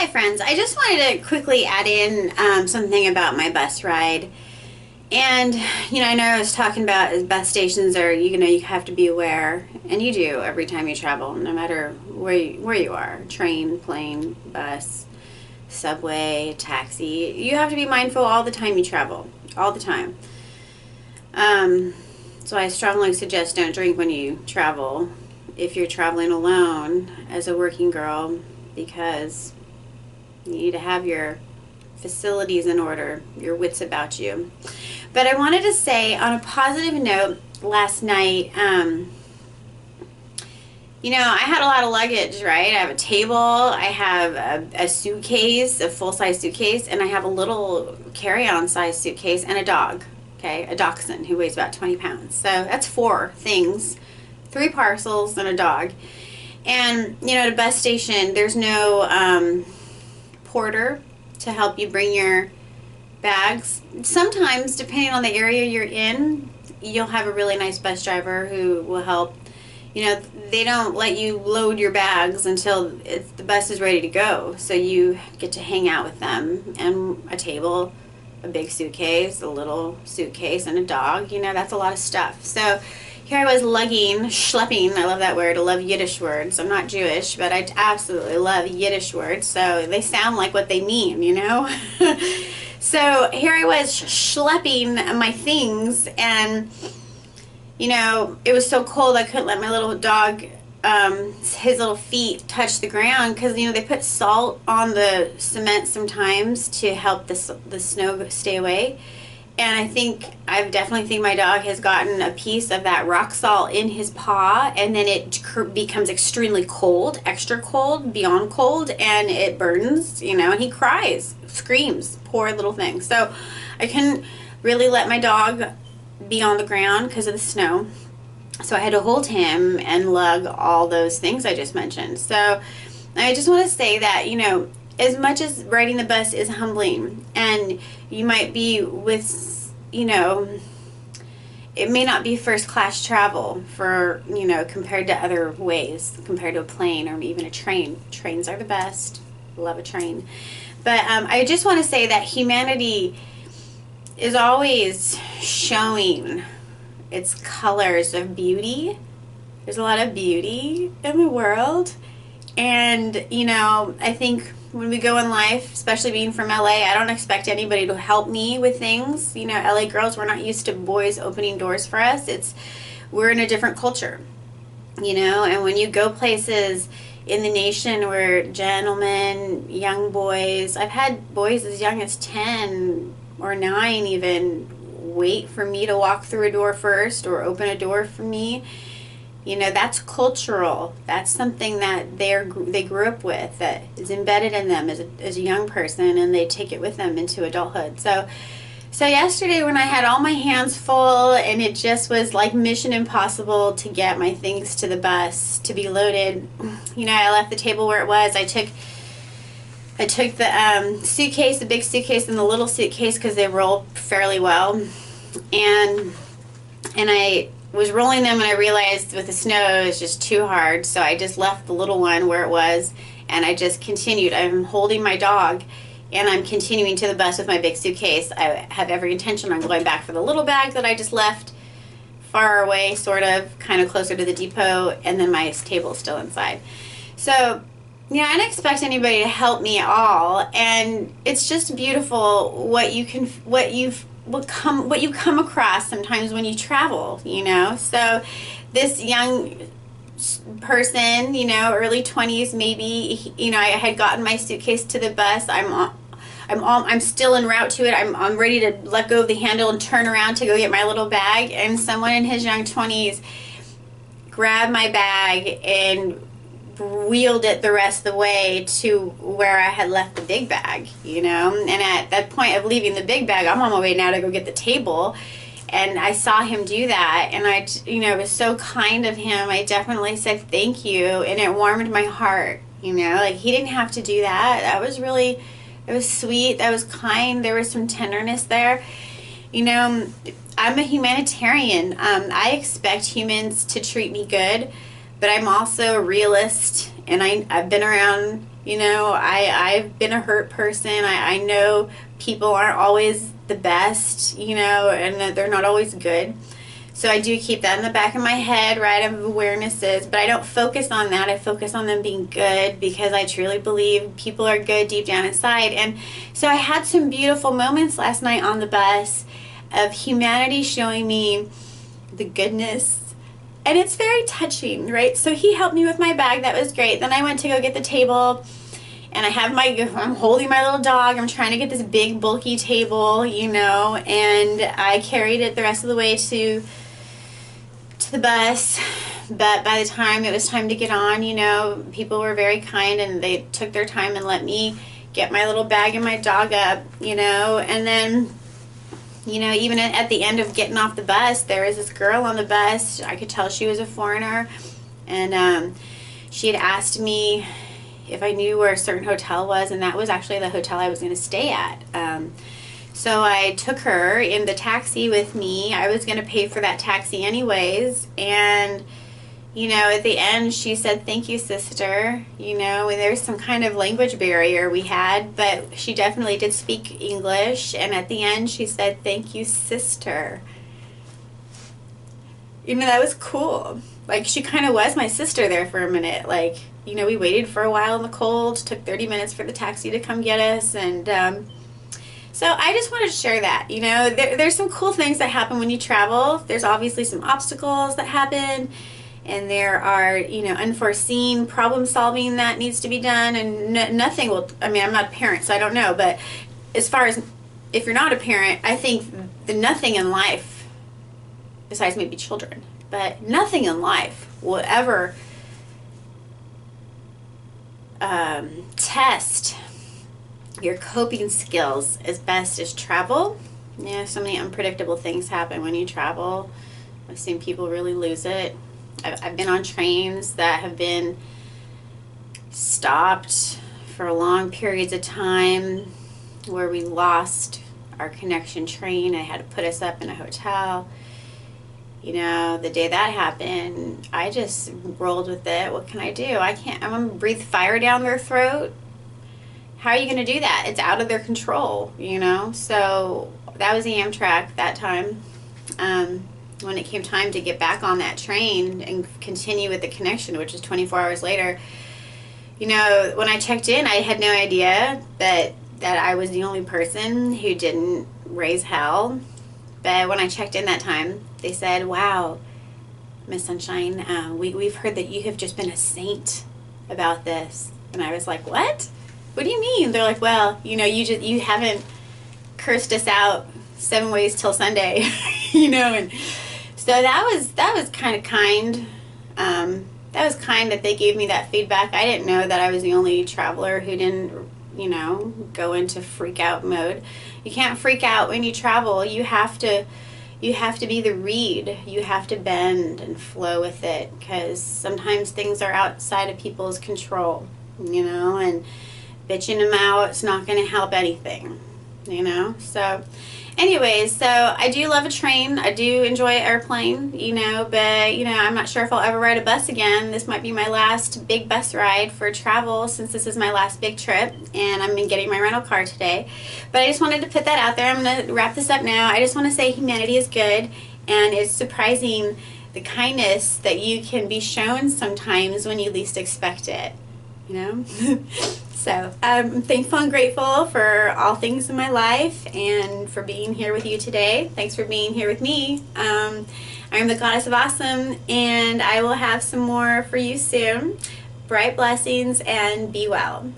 Hi friends, I just wanted to quickly add in something about my bus ride. And, I know I was talking about bus stations are, you have to be aware, and you do every time you travel, no matter where you are, train, plane, bus, subway, taxi. You have to be mindful all the time you travel, all the time. So I strongly suggest don't drink when you travel if you're traveling alone as a working girl, because you need to have your facilities in order, your wits about you. But I wanted to say, on a positive note, last night, I had a lot of luggage, right? I have a table, I have a suitcase, a full-size suitcase, and I have a little carry-on size suitcase and a dog, okay? A dachshund who weighs about 20 pounds. So that's 4 things, 3 parcels and a dog. And, at a bus station, there's no porter to help you bring your bags. Sometimes, depending on the area you're in, you'll have a really nice bus driver who will help. They don't let you load your bags until the bus is ready to go. So you get to hang out with them, and a table, a big suitcase, a little suitcase, and a dog. That's a lot of stuff. So here I was schlepping, I love that word, I love Yiddish words. I'm not Jewish, but I absolutely love Yiddish words, so they sound like what they mean, So here I was schlepping my things, and, it was so cold I couldn't let my little dog, his little feet touch the ground, because, they put salt on the cement sometimes to help the snow stay away. And I definitely think my dog has gotten a piece of that rock salt in his paw, and then it becomes extremely cold, extra cold, beyond cold, and it burns, and he cries, screams, poor little thing. So I couldn't really let my dog be on the ground because of the snow. So I had to hold him and lug all those things I just mentioned. So I just want to say that, as much as riding the bus is humbling, and you might be with, it may not be first class travel for, compared to other ways, compared to a plane or even a train. Trains are the best. Love a train. But I just want to say that humanity is always showing its colors of beauty. There's a lot of beauty in the world. And, I think when we go in life, especially being from LA, I don't expect anybody to help me with things. LA girls, we're not used to boys opening doors for us. We're in a different culture, and when you go places in the nation where gentlemen, young boys, I've had boys as young as 10 or 9 even wait for me to walk through a door first or open a door for me. That's cultural. That's something that they grew up with, that is embedded in them as a young person, and they take it with them into adulthood. So yesterday when I had all my hands full and it just was like mission impossible to get my things to the bus to be loaded, I left the table where it was. I took the suitcase, the big suitcase, and the little suitcase because they roll fairly well, and I was rolling them, and I realized with the snow it was just too hard, so I just left the little one where it was, and I just continued. I'm holding my dog, and I'm continuing to the bus with my big suitcase. I have every intention on going back for the little bag that I just left far away, sort of, kind of closer to the depot, and then my table's still inside. So, I don't expect anybody to help me at all, and it's just beautiful what you come across sometimes when you travel, So this young person, early 20s maybe, I had gotten my suitcase to the bus. I'm still en route to it. I'm ready to let go of the handle and turn around to go get my little bag, and someone in his young 20s grabbed my bag and wheeled it the rest of the way to where I had left the big bag, and at that point of leaving the big bag, I'm on my way now to go get the table, and I saw him do that, and it was so kind of him. I definitely said thank you, and it warmed my heart, like he didn't have to do that. It was sweet, that was kind, there was some tenderness there. I'm a humanitarian. I expect humans to treat me good, but I'm also a realist, and I've been around You know, I've been a hurt person. I know people aren't always the best, you know, and that they're not always good. So I do keep that in the back of my head, right, of awarenesses, but I don't focus on that. I focus on them being good because I truly believe people are good deep down inside. And so I had some beautiful moments last night on the bus of humanity showing me the goodness. And it's very touching, right? So he helped me with my bag. That was great. Then I went to go get the table. And I'm holding my little dog. I'm trying to get this big, bulky table, you know. And I carried it the rest of the way to the bus. But by the time it was time to get on, you know, people were very kind. And they took their time and let me get my little bag and my dog up, you know. And then, you know, even at the end of getting off the bus, there was this girl on the bus. I could tell she was a foreigner. And she had asked me if I knew where a certain hotel was, and that was actually the hotel I was going to stay at. So I took her in the taxi with me. I was going to pay for that taxi anyways. And, you know, at the end, she said, "Thank you, sister." You know, and there's some kind of language barrier we had, but she definitely did speak English. And at the end, she said, "Thank you, sister." You know, that was cool. Like, she kind of was my sister there for a minute. Like, you know, we waited for a while in the cold. Took 30 minutes for the taxi to come get us. And so I just wanted to share that. You know, there's some cool things that happen when you travel. There's obviously some obstacles that happen. And there are, you know, unforeseen problem solving that needs to be done. And nothing will, I mean, I'm not a parent, so I don't know. But as far as if you're not a parent, I think nothing in life, besides maybe children, but nothing in life will ever test your coping skills as best as travel. You know, so many unpredictable things happen when you travel. I've seen people really lose it. I've been on trains that have been stopped for long periods of time where we lost our connection train. I had to put us up in a hotel. You know, the day that happened, I just rolled with it. What can I do? I'm going to breathe fire down their throat. How are you going to do that? It's out of their control, you know? So that was the Amtrak that time. When it came time to get back on that train and continue with the connection, which was 24 hours later, you know, when I checked in, I had no idea that I was the only person who didn't raise hell. But when I checked in that time, they said, "Wow, Miss Sunshine, we've heard that you have just been a saint about this." And I was like, "What? What do you mean?" They're like, "Well, you know, you haven't cursed us out 7 ways till Sunday," you know. And so that was kind of kind. That was kind that they gave me that feedback. I didn't know that I was the only traveler who didn't, you know, go into freak out mode. You can't freak out when you travel. You have to be the reed. You have to bend and flow with it, because sometimes things are outside of people's control, you know, and bitching them out, it's not going to help anything, you know. So anyways, so I do love a train. I do enjoy an airplane, you know, but, you know, I'm not sure if I'll ever ride a bus again. This might be my last big bus ride for travel, since this is my last big trip, and I'm getting my rental car today. But I just wanted to put that out there. I'm going to wrap this up now. I just want to say humanity is good, and it's surprising the kindness that you can be shown sometimes when you least expect it, you know. So I'm thankful and grateful for all things in my life and for being here with you today. Thanks for being here with me. I'm the Goddess of Awesome, and I will have some more for you soon. Bright blessings and be well.